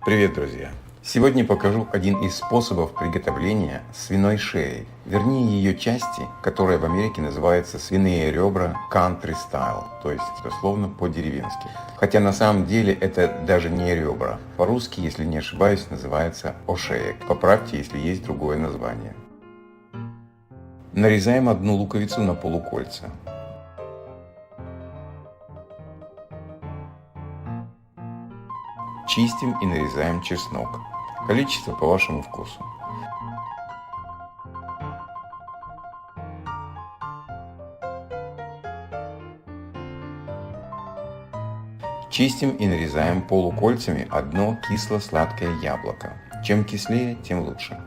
Привет, друзья! Сегодня покажу один из способов приготовления свиной шеи, вернее ее части, которая в Америке называется свиные ребра country style, то есть дословно по-деревенски. Хотя на самом деле это даже не ребра. По-русски, если не ошибаюсь, называется ошеек. Поправьте, если есть другое название. Нарезаем одну луковицу на полукольца. Чистим и нарезаем чеснок. Количество по вашему вкусу. Чистим и нарезаем полукольцами одно кисло-сладкое яблоко. Чем кислее, тем лучше.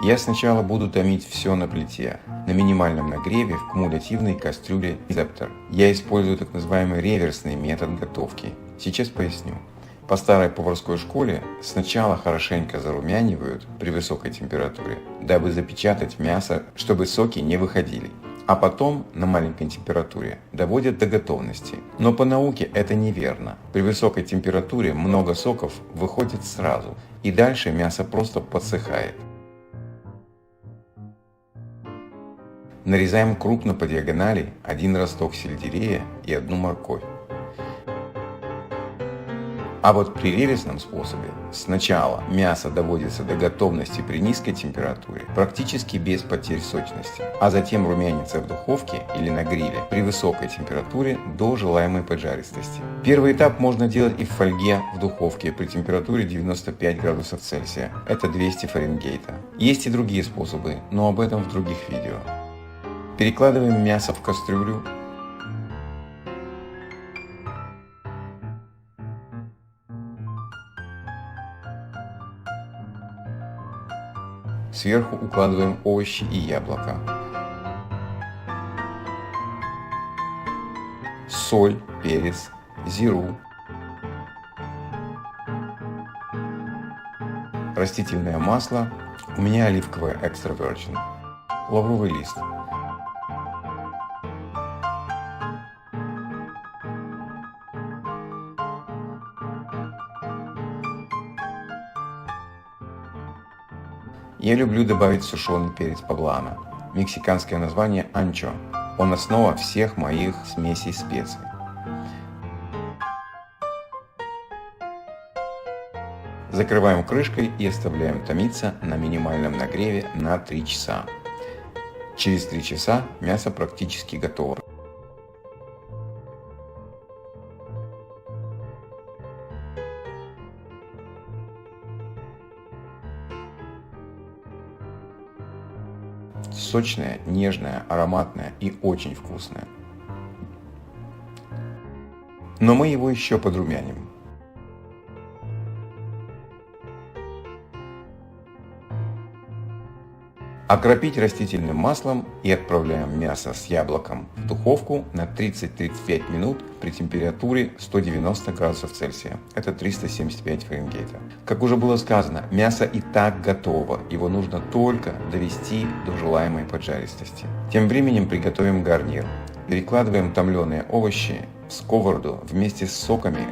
Я сначала буду томить все на плите, на минимальном нагреве в кумулятивной кастрюле Zepter. Я использую так называемый реверсный метод готовки. Сейчас поясню. По старой поварской школе сначала хорошенько зарумянивают при высокой температуре, дабы запечатать мясо, чтобы соки не выходили. А потом на маленькой температуре доводят до готовности. Но по науке это неверно. При высокой температуре много соков выходит сразу, и дальше мясо просто подсыхает. Нарезаем крупно по диагонали один росток сельдерея и одну морковь. А вот при реверсном способе сначала мясо доводится до готовности при низкой температуре, практически без потерь сочности, а затем румянится в духовке или на гриле при высокой температуре до желаемой поджаристости. Первый этап можно делать и в фольге в духовке при температуре 95 градусов Цельсия, это 200 Фаренгейта. Есть и другие способы, но об этом в других видео. Перекладываем мясо в кастрюлю. Сверху укладываем овощи и яблоко. Соль, перец, зиру. Растительное масло. У меня оливковое extra virgin. Лавровый лист. Я люблю добавить сушеный перец поблана. Мексиканское название анчо. Он основа всех моих смесей специй. Закрываем крышкой и оставляем томиться на минимальном нагреве на 3 часа. Через 3 часа мясо практически готово. Сочная, нежная, ароматная и очень вкусная. Но мы его еще подрумяним. Окропить растительным маслом и отправляем мясо с яблоком в духовку на 30-35 минут при температуре 190 градусов Цельсия. Это 375 Фаренгейта. Как уже было сказано, мясо и так готово. Его нужно только довести до желаемой поджаристости. Тем временем приготовим гарнир. Перекладываем томленые овощи в сковороду вместе с соками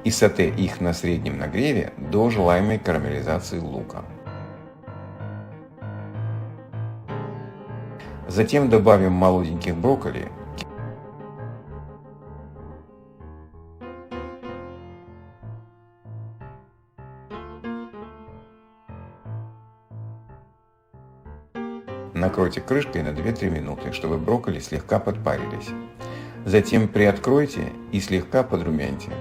и сате их на среднем нагреве до желаемой карамелизации лука. Затем добавим молоденьких брокколи, накройте крышкой на 2-3 минуты, чтобы брокколи слегка подпарились. Затем приоткройте и слегка подрумяньте.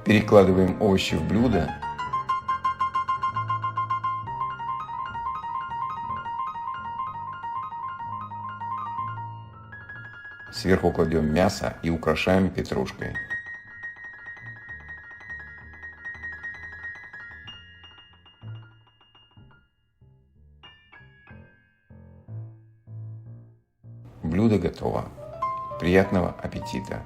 Перекладываем овощи в блюдо. Сверху кладем мясо и украшаем петрушкой. Блюдо готово. Приятного аппетита!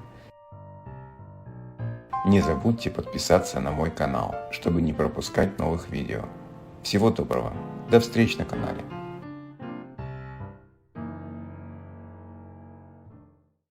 Не забудьте подписаться на мой канал, чтобы не пропускать новых видео. Всего доброго. До встречи на канале.